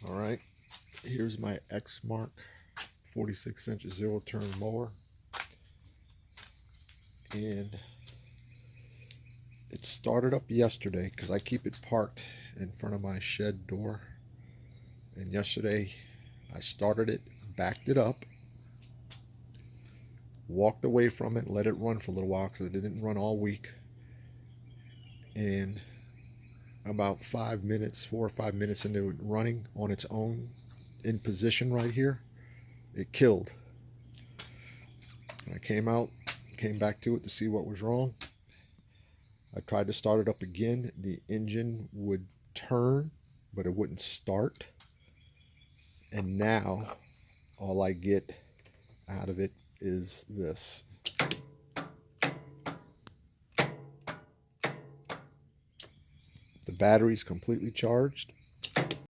All right, here's my Exmark 46-inch zero-turn mower, and it started up yesterday because I keep it parked in front of my shed door. And yesterday I started it, backed it up, walked away from it, let it run for a little while because it didn't run all week. And about 5 minutes, 4 or 5 minutes into it running on its own in position right here, it killed. And I came out, came back to it to see what was wrong. I tried to start it up again. The engine would turn, but it wouldn't start. And now all I get out of it is this. The battery's completely charged.